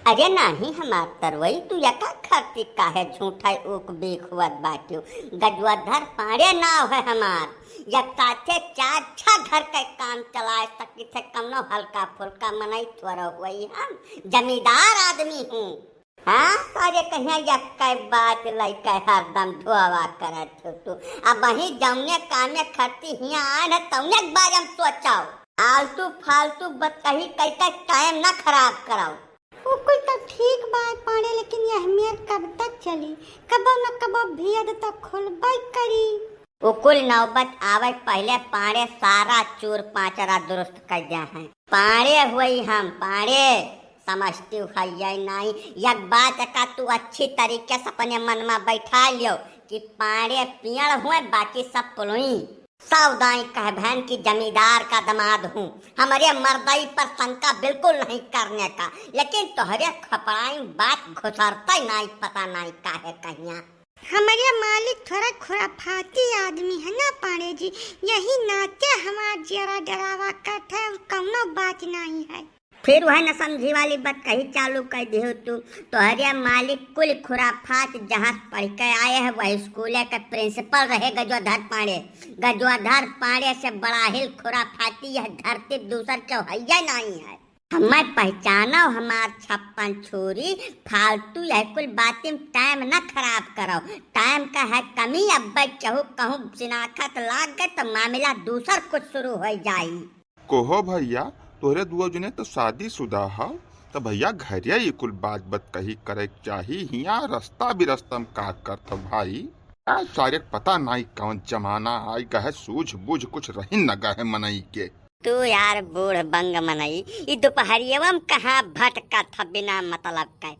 अरे नाही हमार तरवई तू यका खाती काहे झूठा ऊक बेखुवत बाटियो। गजवाधर पाड़े नाव है हमार। यक्का थे चार छह घर के काम चलाए सकी थे कम न हल्का फुल्का मनई थोड़ा हुई हम जमींदार आदमी हूँ। हाँ सारे कहिया यक्का बात लइका हरदम धोवा करत हो तू। अब वही जौने कामे खर्ती हिया आए न तौने के बारे में सोचाओ। आलतू फालतू बात कही कई टाइम न खराब कराओ। वो कोई तो ठीक बात पाड़े, लेकिन ये अहमियत कब तक चली? कबो न कबो भेद तो खुलबई करी। उकुल नौबत आवे पहले पाड़े सारा चूर पांचरा दुरुस्त कर दिया है। पाड़े हुई हम पाड़े समझती है नहीं। एक बात का तू अच्छी तरीके से अपने मन में बैठा लियो कि पाड़े पियड़ हुए बाकी सब पुलुई। सावधानी कह बहन की जमींदार का दामाद हूँ। हमारे मर्दाई पर शंका बिल्कुल नहीं करने का, लेकिन तोहरे खपड़ाई बात घुसरता नहीं पता नहीं काहे कहिया। हमारे मालिक थोड़ा खुराफाती आदमी है ना पाड़े जी, यही नाते हमार जरा डरावा करते है, कौनो बात नहीं है। फिर वह न समझी वाली बात कही चालू कर दी हो तू। तोहरे मालिक कुल खुराफात जहाँ पढ़ के आए हैं वही स्कूल के प्रिंसिपल रहे गजवाधर पाड़े। गजवाधर पाड़े से बड़ा हिल खुराफाती यह धरती दूसर चौहैया नहीं है। हमें पहचानो हमार छप्पन छोरी। फालतू यह कुल बातें टाइम न खराब करो। टाइम का है कमी। अब कहूँ कहूँ शिनाखत लाग गए तो मामला दूसर कुछ शुरू हो जाये। कोहो भैया तोरे दुआ जने तो शादी शुदा है तो भैया घरिया ये कुल बात कही करे चाही। हिया रास्ता भी रास्ता में का करत भाई। आज सारे पता नहीं कौन जमाना आई गए सूझ बूझ कुछ रही न गए मनई के। तू यार बूढ़ बंग मनई ई दोपहरिया में कहाँ भटका था बिना मतलब का।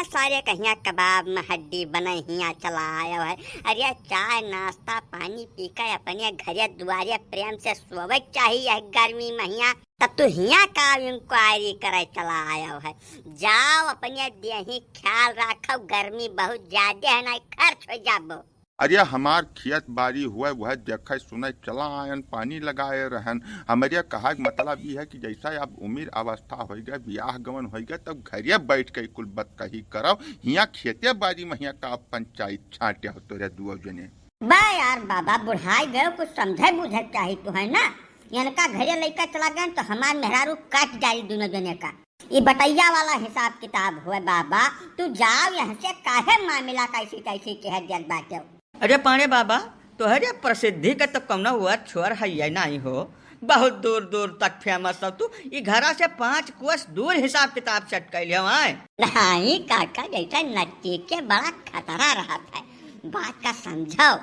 सारे कहिया कबाब में हड्डी बने हिया चला आया है। अरे चाय नाश्ता पानी पी कर अपने घरे दुआरे प्रेम से सोवे चाहिए गर्मी महीना। तब तू हिया का इंक्वायरी करे चला आया है। जाओ अपने देही ख्याल रखो, गर्मी बहुत ज्यादा है ना खर्च हो जाबो। अरे हमार खेत बाड़ी हुआ वह देखे सुने चला आयन पानी लगाए रहन। हमारे कहा मतलब ये है कि जैसा अब उम्र अवस्था हो गया ब्याह गमन हो गया तब घरिया बैठ के कुल बात कही करो। हिया खेते बाड़ी में हिया का पंचायत छाटे हो तोरे दुआ जने। बा यार बाबा बुढ़ाई गए कुछ समझे बुझे चाहिए तो है ना। इनका घरे लेकर चला गए तो हमार मेहरारू कट जाये दोनों जने का। ये बटैया वाला हिसाब किताब हुआ बाबा। तू जाओ यहाँ से काहे मामला कैसी कैसी कह जल बाटे। अरे पाणे बाबा तोहरे प्रसिद्धि का तो कौन हुआ छोर है नहीं हो। बहुत दूर दूर तक फेमस हो तू। ये घरा से 5 कोस दूर हिसाब किताब सेट कर लिया है। नहीं काका जैसा नट्टी के बड़ा खतरा रहा था। बात का समझाओ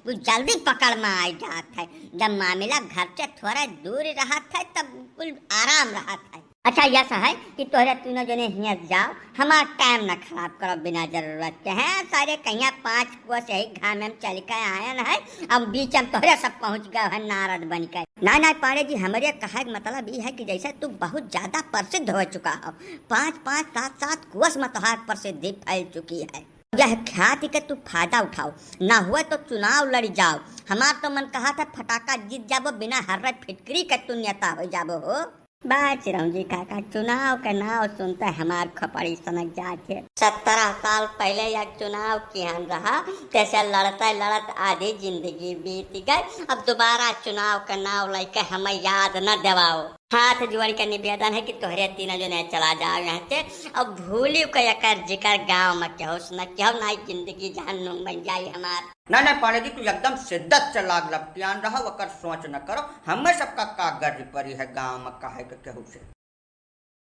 वो जल्दी पकड़ में आ जाता है। जब मामला घर से थोड़ा दूर रहा था तब बिल्कुल आराम रहा था। अच्छा ऐसा है कि तोहरे तीनों जने हिया जाओ, हमारा टाइम न खराब करो बिना जरूरत के। हैं सारे कहिया 5 कोस यही घाम में चल के आया न है। अब बीच में तोहरे सब पहुँच गए है नारद बन कर। ना पाड़े जी हमारे कहा मतलब ये है कि जैसे तू बहुत ज्यादा प्रसिद्ध हो चुका हो। 5-5 7-7 कोस में तुम्हारी प्रसिद्धि फैल चुकी है। यह ख्याति का तू फायदा उठाओ, ना हुआ तो चुनाव लड़ जाओ। हमार तो मन कहा था फटाका जीत जाबो बिना हर फिटकरी का तू नेता हो जाबो हो। बात चिरौंजी काका चुनाव का नाव सुनता हमार खपड़ी सनक जाते। 17 साल पहले यह चुनाव किहन रहा कैसे लड़ता लड़त आधी जिंदगी बीत गई। अब दोबारा चुनाव का नाव लेके हमें याद न दिवाओ। हाथ जोड़ के निवेदन है कि तोहरे तीनों जने चला जाओ यहाँ से। अब भूलियो का जिक्र गाँव में कहो सुना क्यों ना जिंदगी जहन्नुम बन जाये हमार। ना पाणे जी तू एकदम शिद्दत से लाग ध्यान रहा वकर सोच न करो। हमें सबका कागज परी है गाँव में काहे के केहू से।